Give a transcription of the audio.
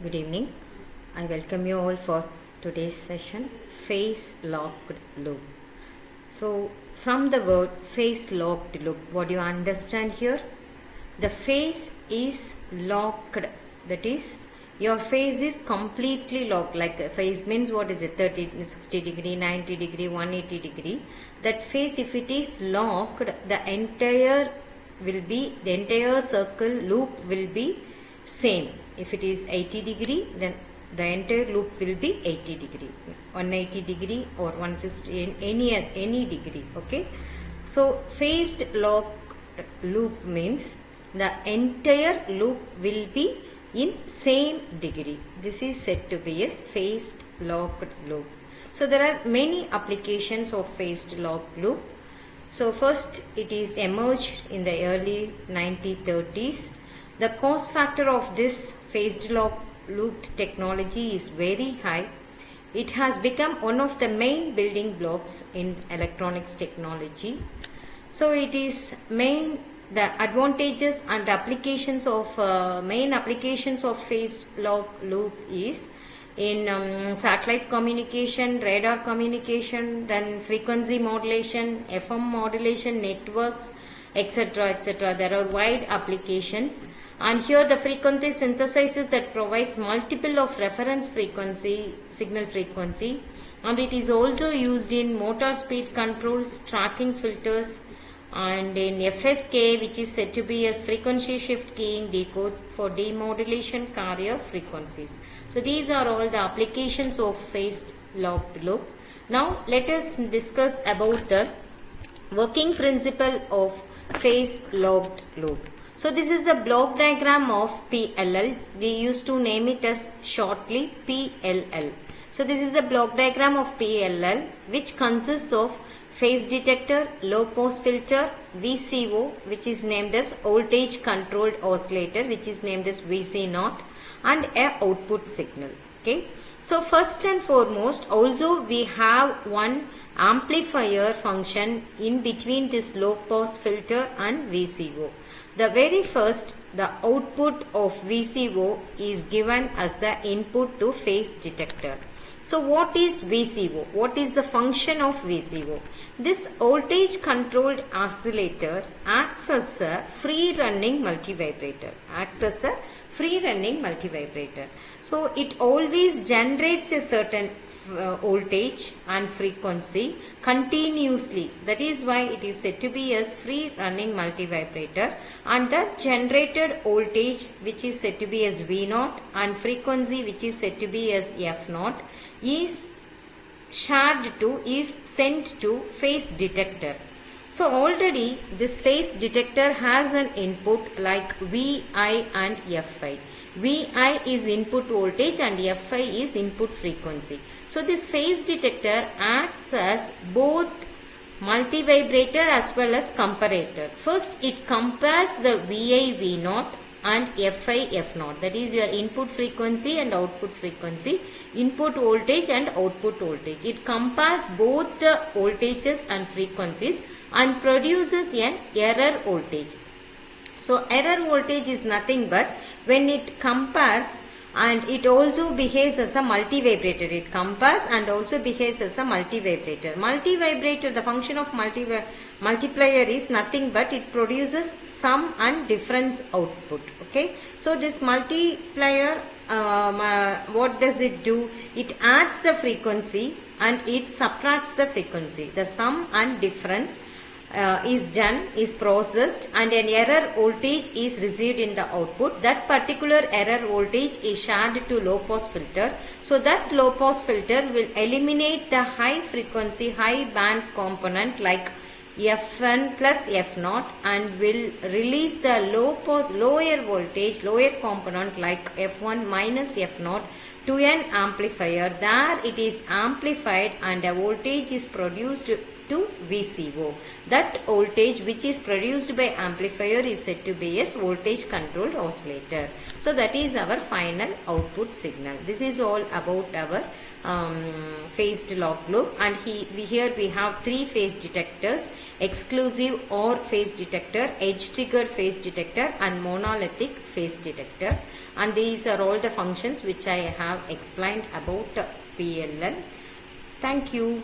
Good evening. I welcome you all for today's session, phase locked loop. So, from the word phase locked loop, what do you understand here? The phase is locked. That is, your phase is completely locked. Like phase means what is it? 30, 60 degree, 90 degree, 180 degree. That phase, if it is locked, the entire circle loop will be same. If it is 80 degree, then the entire loop will be 80 degree, 180 degree or 160, in any degree. Okay, so phased locked loop means the entire loop will be in same degree. This is said to be a phased locked loop. So there are many applications of phased locked loop. So first, it is emerged in the early 1930s. The cost factor of this phased loop technology is very high. It has become one of the main building blocks in electronics technology. So it is the advantages and applications of main applications of phased locked loop is in satellite communication, radar communication, then frequency modulation, FM modulation, networks, etc. etc. There are wide applications, and here the frequency synthesizes that provides multiple of reference frequency, signal frequency, and it is also used in motor speed controls, tracking filters, and in FSK, which is said to be as frequency shift keying decodes for demodulation carrier frequencies. So these are all the applications of phased locked loop. Now let us discuss about the working principle of phase locked loop. So this is the block diagram of PLL. We used to name it as shortly PLL. So this is the block diagram of PLL, which consists of phase detector, low pass filter, VCO, which is named as voltage controlled oscillator, which is named as VC0, and a output signal. Okay. So first and foremost, also we have one amplifier function in between this low pass filter and VCO. The very first, the output of VCO is given as the input to phase detector. So what is VCO? What is the function of VCO? This voltage controlled oscillator acts as a free running multivibrator. So it always generates a certain voltage and frequency continuously. That is why it is said to be as free running multivibrator, and the generated voltage, which is said to be as V0, and frequency, which is said to be as F0, is sent to phase detector. So already this phase detector has an input like Vi and Fi. Vi is input voltage and Fi is input frequency. So this phase detector acts as both multivibrator as well as comparator. First it compares the Vi V0 and Fi F0, that is your input frequency and output frequency, input voltage and output voltage. It compares both the voltages and frequencies and produces an error voltage. So error voltage is nothing but when it compares, and it also behaves as a multivibrator. It compares and also behaves as a multivibrator. Multivibrator, the function of multiplier is nothing but it produces sum and difference output. Okay. So this multiplier, what does it do? It adds the frequency and it subtracts the frequency. The sum and difference is processed, and an error voltage is received in the output. That particular error voltage is shared to low pass filter. So that low pass filter will eliminate the high frequency, high band component like Fn plus F0, and will release the lower voltage, lower component like F1 minus F0 to an amplifier. There it is amplified and a voltage is produced to VCO. That voltage which is produced by amplifier is said to be as voltage controlled oscillator. So that is our final output signal. This is all about our phased log loop, and here we have 3 phase detectors: exclusive OR phase detector, edge triggered phase detector, and monolithic phase detector. And these are all the functions which I have explained about PLL. Thank you.